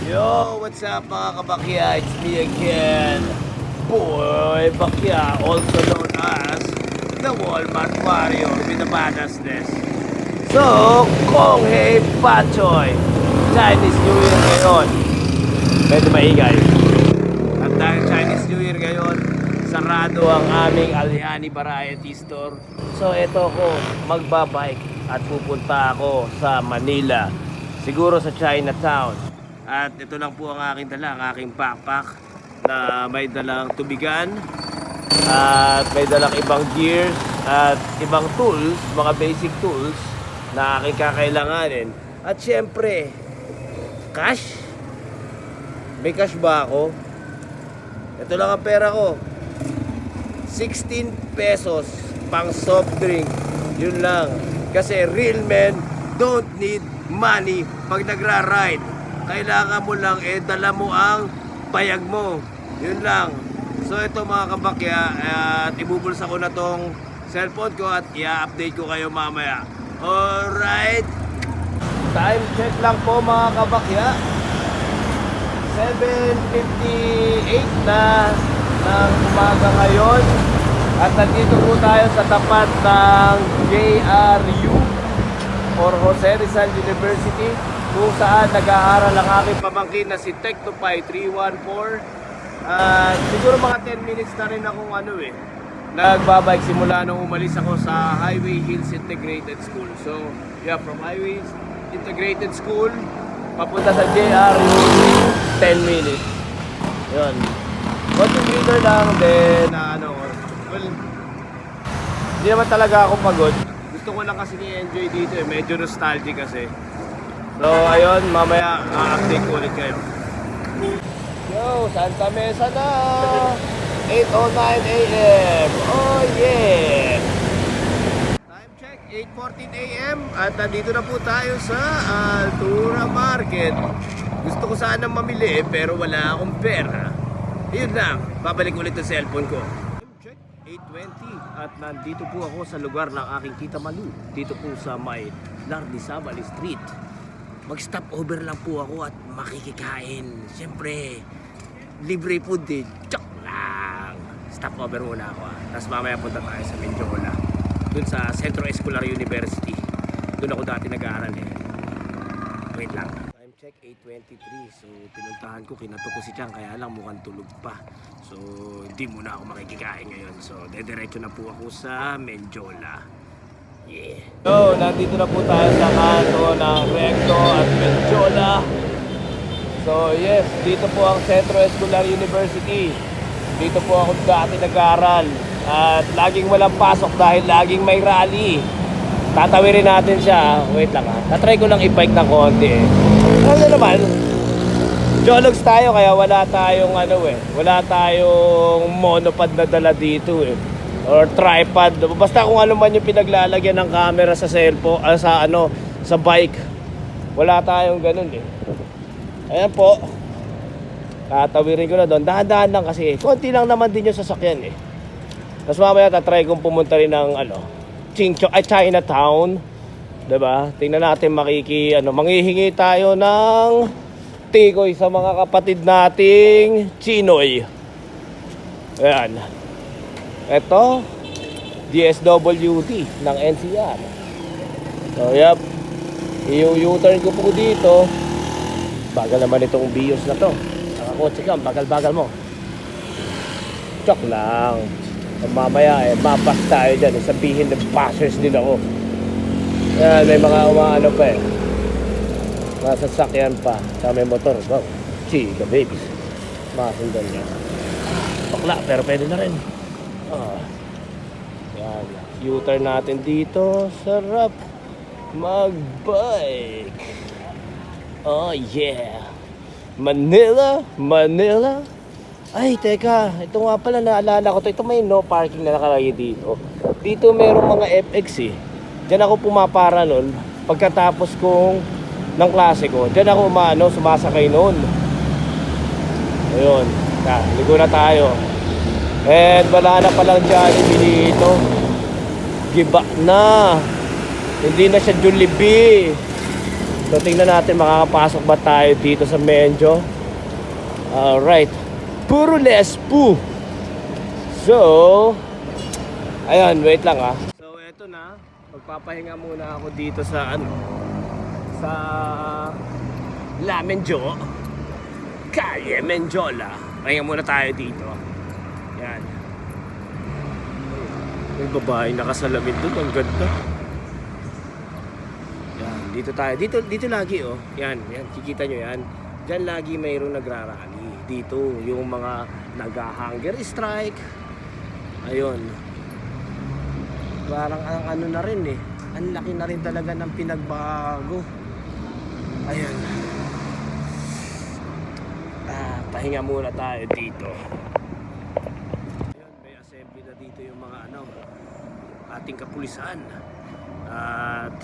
Yo, what's up mga kabakya? It's me again, Boy Bakya, also known as the Walmart Warrior with the badassness. So, Kong Hei Pachoy, Chinese New Year ngayon. Medyo maingay. At dahil Chinese New Year ngayon, sarado ang aming Aliani Variety Store. So, eto ko, magbabike at pupunta ako sa Manila. Siguro sa Chinatown. At ito lang po ang aking dala, ang aking backpack na may dalang tubigan at may dalang ibang gears at ibang tools, mga basic tools na aking kakailanganin. At syempre, cash. May cash ba ako? Ito lang ang pera ko. 16 pesos pang soft drink. Yun lang. Kasi real men don't need money pag nagra-ride. Kailangan mo lang dala mo ang payag mo. Yun lang. So ito mga kabakya, at ibubulsa ko na tong cellphone ko at i-update ko kayo mamaya. Alright. Time check lang po mga kabakya. 7:58 na ng umaga ngayon. At nandito po tayo sa tapat ng JRU or Jose Rizal University, kung saan nag-aaral ang aking pamangkin na si Tecnopy 314. Siguro mga 10 minutes na rin akong nagbabike simula nung umalis ako sa Highway Hills Integrated School. So yeah, from Highway Integrated School papunta sa JRU, 10 minutes. Yun, content reader lang. Then well, hindi naman talaga ako pagod. Gusto ko lang kasi i-enjoy dito medyo nostalgic kasi. So ayun, mamaya update ko ulit kayo. Yo, Santa Mesa na! 8:09 AM. Oh yeah! Time check, 8:14 AM. At nandito na po tayo sa Altura Market. Gusto ko sana mamili pero wala akong pera. Yun lang, babalik ulit ang cellphone ko. Time check, 8:20. At nandito po ako sa lugar ng aking Tita Malu. Dito po sa may Lardizabal Street. Mag-stop over lang po ako at makikikain. Siyempre, libre food din. Chok lang. Stop over muna ako. Tapos mamaya punta tayo sa Menjola. Dun sa Centro Escolar University. Dun ako dati nag-aaral Wait lang. Time check, 8:23. So, pinuntahan ko, kinato ko si Chang. Kaya lang mukhang tulog pa. So, hindi muna ako makikikain ngayon. So, dediretso na po ako sa Menjola. Yeah. So, nandito na po tayo sa kanto ng Recto at Menjola. So, yes, dito po ang Centro Escolar University. Dito po ako dati nag-aaral. At laging walang pasok dahil laging may rally. Tatawirin natin siya. Wait lang Tatry ko lang i-bike ng konti Ano naman, Jologs tayo kaya wala tayong wala tayong monopod na dala dito or tripod, basta kung ano man yung pinaglalagyan ng camera sa cellphone, sa bike. Wala tayong ganun Ayan po. Tatawirin ko na doon. Dahan-dahan lang kasi konti lang naman din yung sasakyan Tapos mamaya tatry kong pumunta rin ng Chinatown. Diba? Tingnan natin manghihingi tayo ng tikoy sa mga kapatid nating Chinoy. Ayan. Ito, DSWD ng NCR. So, yep. I-U-turn ko po dito. Bagal naman itong Vios na to. Nakakotse ka, bagal-bagal mo. Chok lang. Mamaya mapas tayo dyan. Sabihin na passers din ako. Yan, may mga pa masasakyan pa. Sa may motor. Wow. Chika babies. Masundan yan. Bakla, pero pwede na rin. Yan. U-turn natin dito. Sarap mag-bike. Oh yeah. Manila. Ay, teka. Ito nga pala, naalala ko to. Ito may no parking na nakalagay dito. Dito merong mga FX Diyan ako pumapara nun. Pagkatapos ng klase ko, diyan ako sumasakay nun. Ayun. Ligo na tayo. And wala na palang Jollibee dito. Giba na. Hindi na siya Jollibee. So tingnan natin makakapasok ba tayo dito sa Menjo. Alright. Puro lespo. So, ayun, wait lang ah. So eto na, magpapahinga muna ako dito sa sa La Menjo, Calle Menjola. Pahinga muna tayo dito. Yan. May babae nakasalamin doon, ang ganda. Yan, dito tayo. Dito lagi oh. Yan, kikita nyo yan. Diyan lagi mayroong nagrarally. Dito, yung mga nag-hunger strike. Ayun. Parang ang ano na rin eh. Ang laki na rin talaga ng pinagbago. Ayun. Pahinga muna tayo dito. Ayun, may assembly na dito yung mga ating kapulisan. At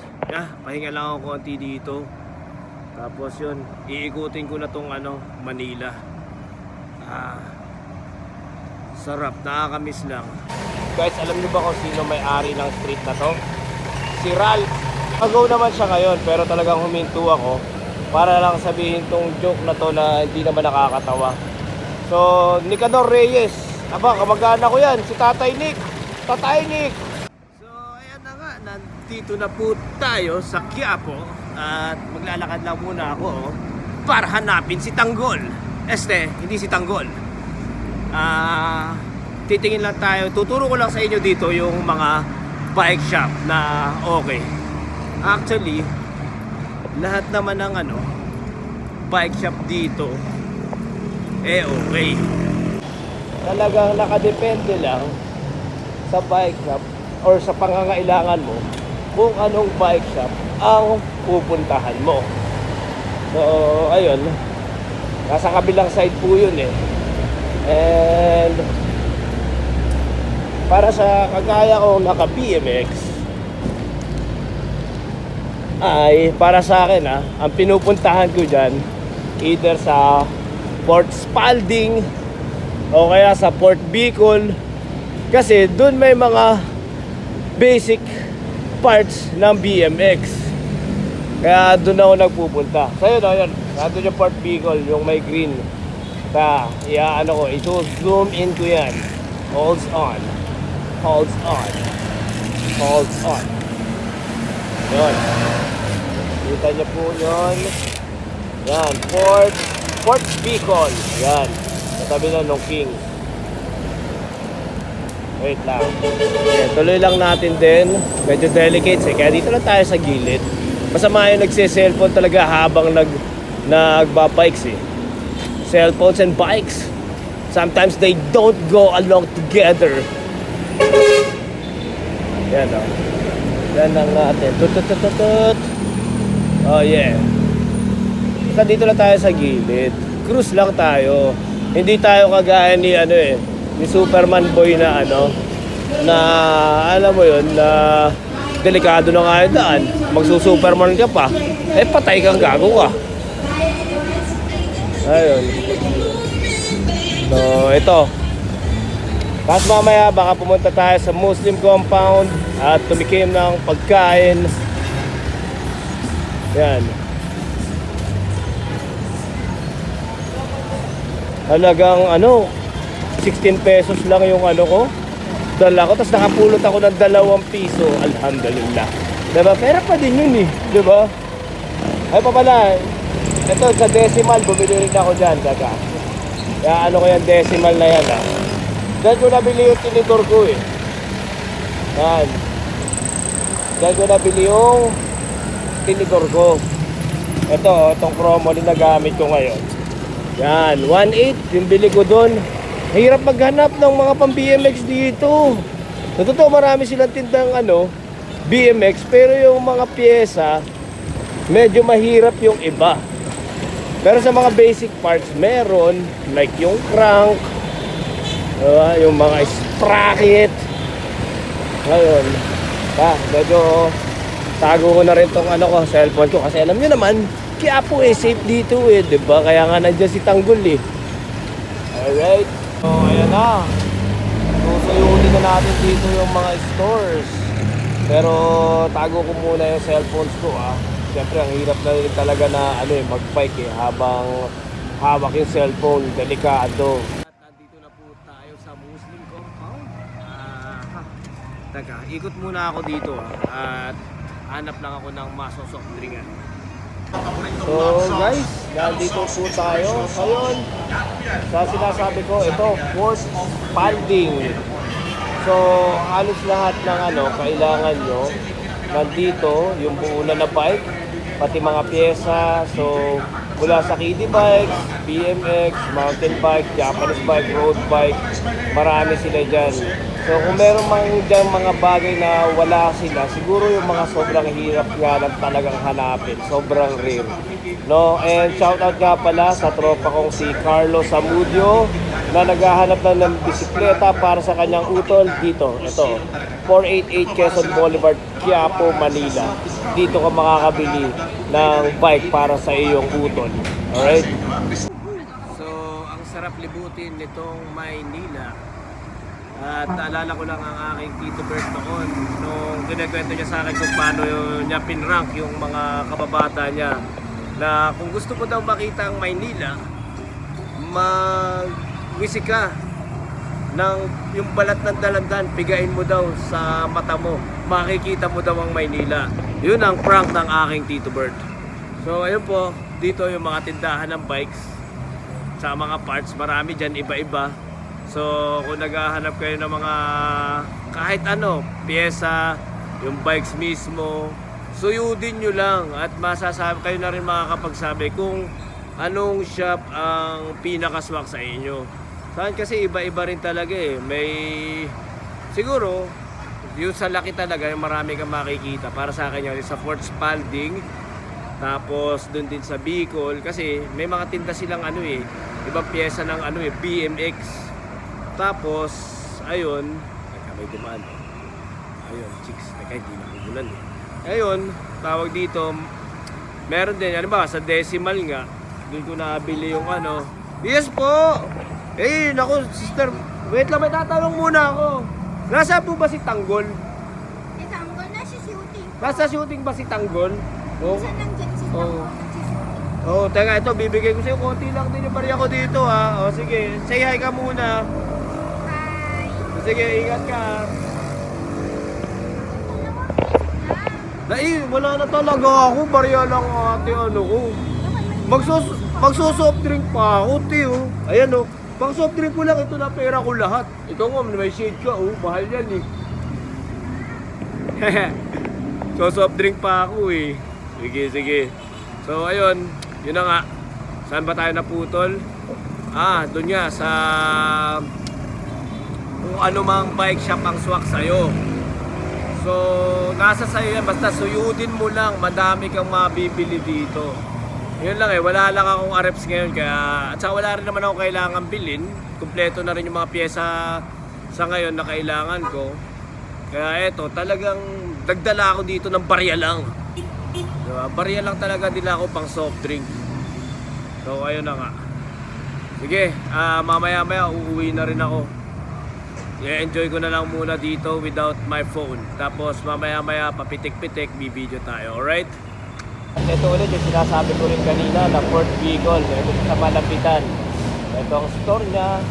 pahinga lang ako konti dito. Tapos yun, iikutin ko na tong Manila. Sarap, nakakamiss lang. Guys, alam niyo ba kung sino may-ari ng street na to? Si Ralph. Agaw naman siya ngayon, pero talagang huminto ako para lang sabihin tong joke na to na hindi naman nakakatawa. So, Nicador Reyes. Aba, kamag-anak ko yan, si Tatay Nick. Tatay Nick. So, ayan na nga, nandito na po tayo sa Quiapo. At maglalakad lang muna ako para hanapin si Tanggol. Hindi si Tanggol. Titingin lang tayo. Tuturo ko lang sa inyo dito yung mga bike shop na okay. Actually, lahat naman ng bike shop dito okay. Talagang nakadepende lang sa bike shop or sa pangangailangan mo kung anong bike shop ang pupuntahan mo. So, ayun. Nasa kabilang side po yun eh. And para sa kagaya ko naka BMX ay para sa akin ang pinupuntahan ko dyan either sa Port Spalding o kaya sa Port Bicol kasi dun may mga basic parts ng BMX kaya dun ako nagpupunta. So yun, nandun yung Port Bicol, yung may green i-zoom in ko yan. Holds on. Yun. Kita niyo po yun. Yan, Port Bicol. Yan. Katabi na nung King. Wait lang. Okay, tuloy lang natin din. Medyo delicate kaya dito lang tayo sa gilid. Masama yung nagse-cellphone talaga habang nagbabikes eh. Cellphones and bikes, sometimes they don't go along together. Yan yan lang natin. Tut. Oh yeah. So dito lang tayo sa gilid. Cruise lang tayo. Hindi tayo kagaya ni ni Superman boy na na alam mo yun na delikado na nga yung daan. Magsusuperman ka pa. Patay kang gago ka. Ayun. So, ito. Tapos mamaya baka pumunta tayo sa Muslim compound at tumikim ng pagkain. Yan. Halagang 16 pesos lang yung ko. Dala ko, tapos nakapulot ako ng 2 piso. Alhamdulillah. Diba? Pera pa din yun eh. Diba? Ay pa pala. Ito sa decimal, bumili rin ako dyan. Daga. Kaya ko yan, decimal na yan Diyan ko nabili yung tinidor ko eh. Yan. Diyan ko nabili yung tinidor ko. Itong chromo na nagamit ko ngayon. Yan, 1.8 yung bili ko doon. Hirap maghanap ng mga pang BMX dito. Sa totoo marami silang tindang BMX, pero yung mga pyesa medyo mahirap yung iba. Pero sa mga basic parts meron, like yung crank, yung mga sprocket. Ngayon, medyo tago ko na rin tong cellphone ko kasi alam niyo naman, Quiapo safe dito diba? Kaya nga nandiyan si Tanggol Alright. So ayan na. Susuyunin na natin dito yung mga stores. Pero tago ko muna yung cellphones ko Siyempre, ang hirap na rin talaga na mag-bike habang hawak yung cellphone, delikado. At nandito na po tayo sa Muslim compound. Teka, ikot muna ako dito at hanap lang ako ng maso-soft drinkan. So guys, nandito po tayo. Ngayon, sa sinasabi ko, ito, Fort Spalding. So, halos lahat ng kailangan nyo nandito, yung buo na bike, pati mga pyesa. So, mula sa kiddie bikes, BMX, mountain bike, Japanese bike, road bike, marami sila dyan. So, kung meron man dyan mga bagay na wala sila, siguro yung mga sobrang hirap nga lang talagang hanapin. Sobrang rare. No? And shoutout nga pala sa tropa kong si Carlo Samudio na naghahanap na ng bisikleta para sa kanyang utol dito. Ito, 488 Quezon Boulevard, Quiapo, Manila. Dito ka makakabili ng bike para sa iyong utol. Alright? So, ang sarap libutin nitong Maynila. At naalala ko lang ang aking Tito Bert noon nung kinikwento niya sa akin kung paano niya pinrank yung mga kababata niya na kung gusto mo daw makita ang Maynila, mag-wisik ka ng yung balat ng dalandan, pigain mo daw sa mata mo, makikita mo daw ang Maynila. Yun ang prank ng aking Tito Bert. So ayun po, dito yung mga tindahan ng bikes sa mga parts, marami dyan iba-iba. So kung naghahanap kayo ng mga kahit pyesa, yung bikes mismo, suyudin nyo lang at masasabi kayo na rin makakapagsabi kung anong shop ang pinakaswak sa inyo. Saan kasi iba-iba rin talaga may siguro yung sa laki talaga yung marami kang makikita. Para sa akin yun sa Fort Spalding, tapos dun din sa Bicol kasi may mga tinda silang ibang pyesa ng BMX. Tapos, ayun, may dumaan. Ayun, chicks, hindi nakugulan Ayun, tawag dito, meron din, sa Decimal nga, doon ko nabili yung Yes po! Naku, sister, wait lang, may tatanong muna ako. Nasa po ba si Tanggol? Si Tanggol, nasa shooting. Nasa shooting ba si Tanggol? Saan nandiyan si Tanggol? Teka, ito, bibigay ko sa'yo, konti lang din yung bariya ko dito sige, say hi ka muna. Sige, ingat ka. Wala na talaga ako. Barya lang ate ko. Magsosoft drink pa ako, tiyo. Ayan pang soft drink ko lang, ito na pera ko lahat. Ito nga, may shade ka, mahal yan So soft drink pa ako Sige. So ayun, yun na nga. Saan ba tayo naputol? Doon nga sa kung ano mang bike shop ang swak sa'yo. So, nasa sa'yo yan. Basta suyudin mo lang. Madami kang mabibili dito. Yun lang wala lang akong areps ngayon. At saka wala rin naman ako kailangan bilhin. Kumpleto na rin yung mga pyesa sa ngayon na kailangan ko. Kaya eto, talagang nagdala ako dito ng barya lang. Diba? Barya lang talaga din ako pang soft drink. So, ayun na nga. Sige, mamaya-maya uuwi na rin ako. I-enjoy ko na lang muna dito without my phone. Tapos mamaya-maya papitik-pitik, bibideo tayo, alright? Ito ulit yung sinasabi ko rin kanina na Fort Bicol. Ito sa malapitan. Ito ang store niya.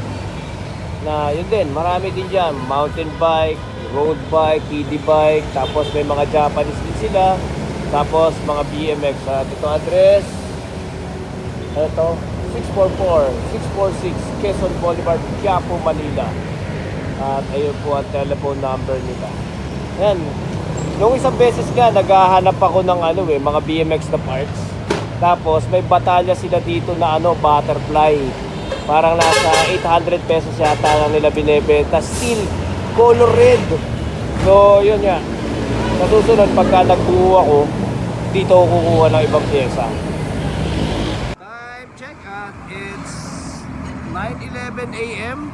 Na yun din, marami din dyan. Mountain bike, road bike, kiddie bike. Tapos may mga Japanese din sila. Tapos mga BMX. At ito address. Ito, 644-646 Quezon Boulevard, Quiapo, Manila. At ayun po ang telephone number nila. Yan. Nung isang beses nga, naghahanap ako ng mga BMX na parts. Tapos may batalya sila dito na butterfly. Parang nasa 800 pesos yata lang nila binebenta. Steel, color red. So yun nga. Sa susunod, pagka nagbuo ako, dito ako kukuha ng ibang pyesa. Time check at it's 9:11 AM.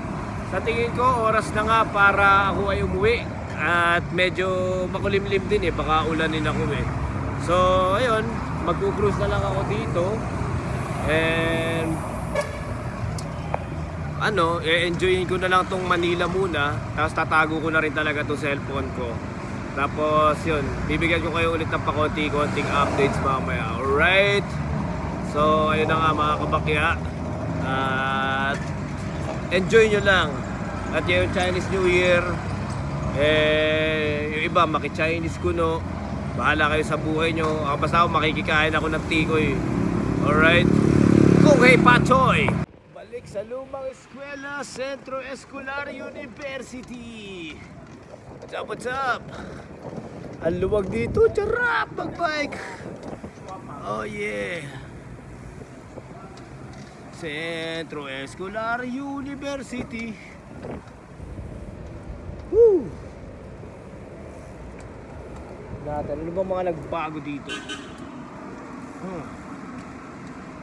Sa tingin ko, oras na nga para ako ay umuwi. At medyo makulimlim din baka ulanin ako So, ayun, magku-cruise na lang ako dito. And i-enjoyin ko na lang tong Manila muna. Tapos tatago ko na rin talaga tong cellphone ko. Tapos yun, bibigyan ko kayo ulit ng pakonti-konting updates mamaya. Alright? So ayun na nga mga kabakya. At enjoy nyo lang. At yung Chinese New Year, yung iba maki-Chinese kuno. Bahala kayo sa buhay nyo. Ako basta ako makikikain ako ng tikoy. Alright? Kung hey Patoy! Balik sa lumang eskwela, Centro Escolar University. What's up? Ang luwag dito, charap, mag-bike. Oh yeah. Centro Escolar University. Woo! Natin, ano ba mga nagbago dito?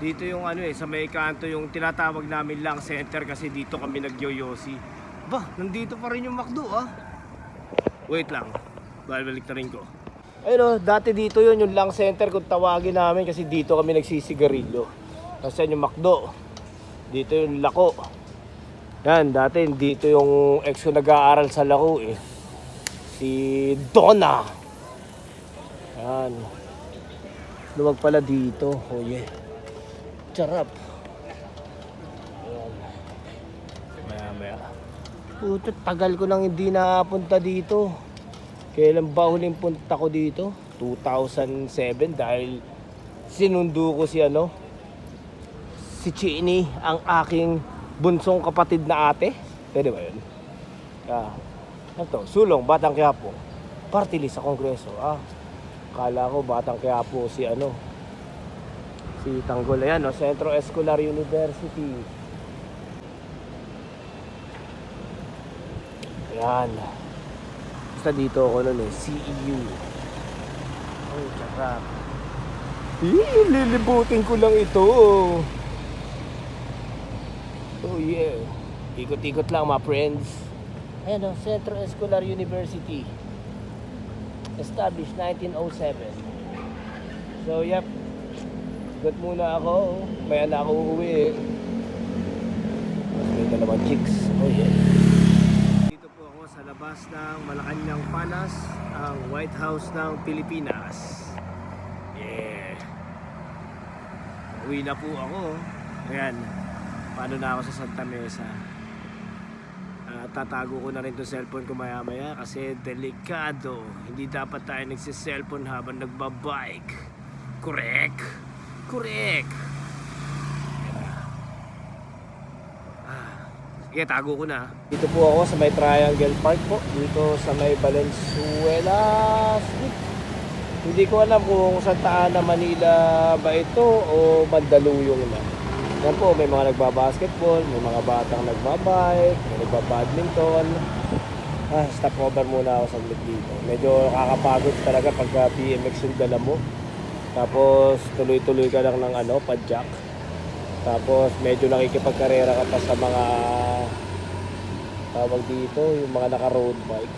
Dito yung ano sa may kanto yung tinatawag namin lang center kasi dito kami nagyoyosi. Ba, nandito pa rin yung McDo Wait lang, balik na rin ko. Ayun dati dito yun yung lang center kung tawagin namin kasi dito kami nagsisigarilyo. Kasi yung McDo, dito yung Lako. Yan, dati dito yung ex ko nag-aaral sa Lako si Donna. Yan. Luwag pala dito. Oh yeah. Charap. Ayan. Maya. Puto, tagal ko nang hindi napunta dito. Kailan ba huling punta ko dito? 2007 dahil sinundo ko si Chini, ang aking bunsong kapatid na ate. Pwede ba yun? Ito, Sulong, Batang Quiapo. Party list sa Kongreso. Kala ko Batang Quiapo si Tanggol. Ayan, Centro Escolar University. Ayan. Basta dito ako nun CEU. Oh, tsaka. Lilibutin ko lang ito. Oh yeah. Ikot-ikot lang mga friends. Ayan Centro Escolar University. Established 1907. So yep. Got muna ako. Maya na ako uuwi. May dalawang chicks. Oh yeah. Dito po ako sa labas ng Malacanang Palas, ang White House ng Pilipinas. Yeah. Uwi na po ako. Ayan. Paano na ako sa Santa Mesa? Tatago ko na rin itong cellphone ko maya-maya kasi delikado. Hindi dapat tayo nagsiselfone habang nagbabike. Correct? Sige, tago ko na. Dito po ako sa may Triangle Park po. Dito sa may Valenzuela Street. Hindi ko alam kung saan taan na Manila ba ito o Mandaluyong na. Yan po, may mga nagbabasketball, may mga batang nagbabike, may nagbabadminton. Stop over muna ako saglit dito. Medyo nakakapagod talaga pagka BMX yung dala mo. Tapos tuloy-tuloy ka lang ng padjak. Tapos medyo nakikipagkarera ka pa sa mga tawag dito, yung mga naka-road bike.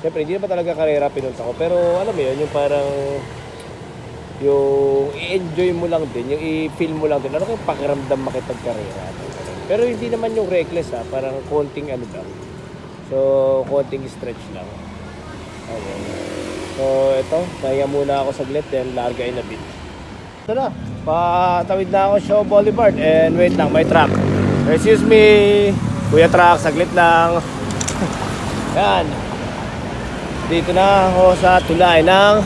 Siyempre, hindi na pa talaga karera pinunta ko. Pero alam mo yun, yung parang yung i-enjoy mo lang din, yung i-feel mo lang din. Ano kung pakiramdam makipagkarera? Pero hindi naman yung reckless parang konting lang. So, konting stretch lang. Okay. So, ito, kaya muna ako saglit, then largay na bit. Ito na, patawid na ako Shaw Boulevard, and wait lang, may truck. Excuse me, kuya truck, saglit lang. Yan. Dito na ako sa tulay ng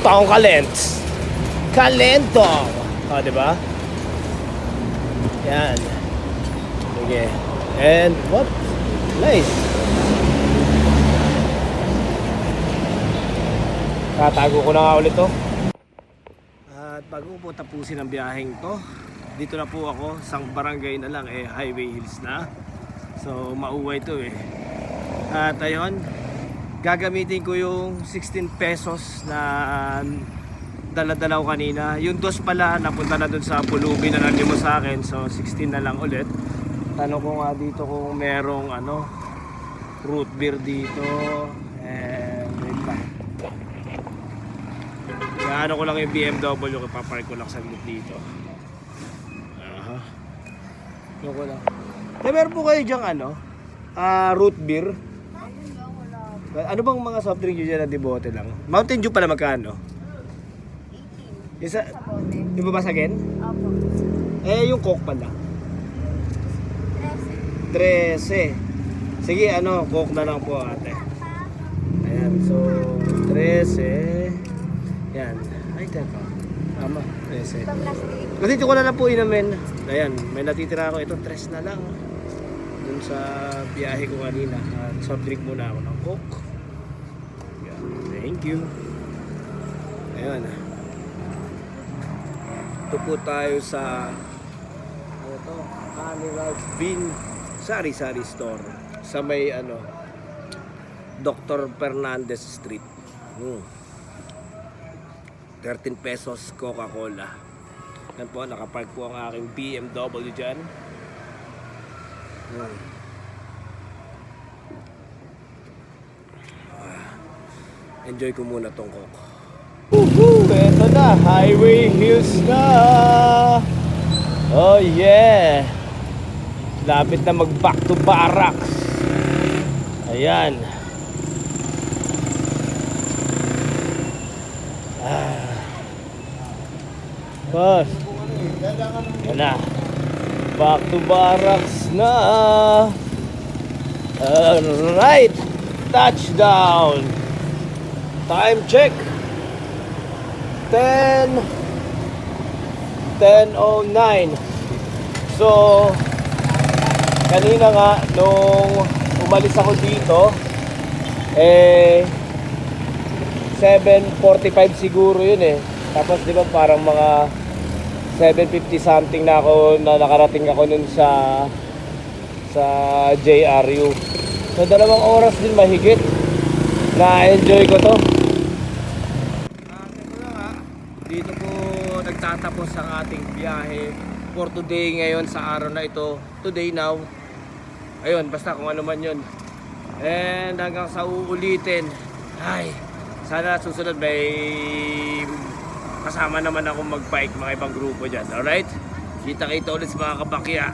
Tongkalent. Kalentong. Diba? Yan. Sige. And what? Nice. Tatago ko na nga ulit to. At bago ko po tapusin ang biyaheng to, dito na po ako, isang barangay na lang Highway Hills na. So mauway to At ayun, gagamitin ko yung 16 pesos na dala-dala ko kanina. Yung dos pala napunta na dun sa pulubi na nandiyo mo sa akin. So 16 na lang ulit. Tanong ko nga dito kung merong root beer dito. Wait lang. Kaya ko lang yung BMW, ipapark ko lang saglit dito. Ano ko lang. Meron po kayo dyang root beer? Ano bang mga soft drink nyo dyan na dibote lang? Mountain Dew pala magkano? 18. Isa, Sa bote. di ba basagin? Opo. Eh, yung Coke pala. 13. 13. Sige, ano, Coke na lang po ate. Ayan, so 13. Yan. Ay, teka. Tama, 13. Ito plastic. Kasi ito ko na lang po inamin. Ayan, may natitira ako. Ito, 3 na lang. Dun sa biyahe ko kanina. Soft drink muna ako ng Coke. Yan, thank you. Ayan. Ito po tayo sa ano to? Carnival's Bean Sari-Sari Store sa may ano Dr. Fernandez Street. 13 pesos Coca-Cola. Yan po, nakapark po ang aking BMW dyan. Enjoy ko muna tong Coke. Woohoo! Eto na, Highway Hills na! Oh yeah! Lapit na mag back to barracks. Ayan. Boss. Yan na. Back to barracks na. Alright. Touchdown. Time check. 10:09. So, kanina nga nung umalis ako dito, 7:45 siguro yun eh. Tapos di ba parang mga 7:50 something na ako na nakarating ako nun sa JRU. So 2 oras din mahigit. Na-enjoy ko to. Dito po nagtatapos ang ating biyahe for today ngayon sa araw na ito. Today now. Ayun, basta kung ano man yun. And hanggang sa uulitin. Ay, sana susunod may kasama naman ako mag-bike, mga ibang grupo dyan. Alright? Kita-kita ulit sa mga kabakya.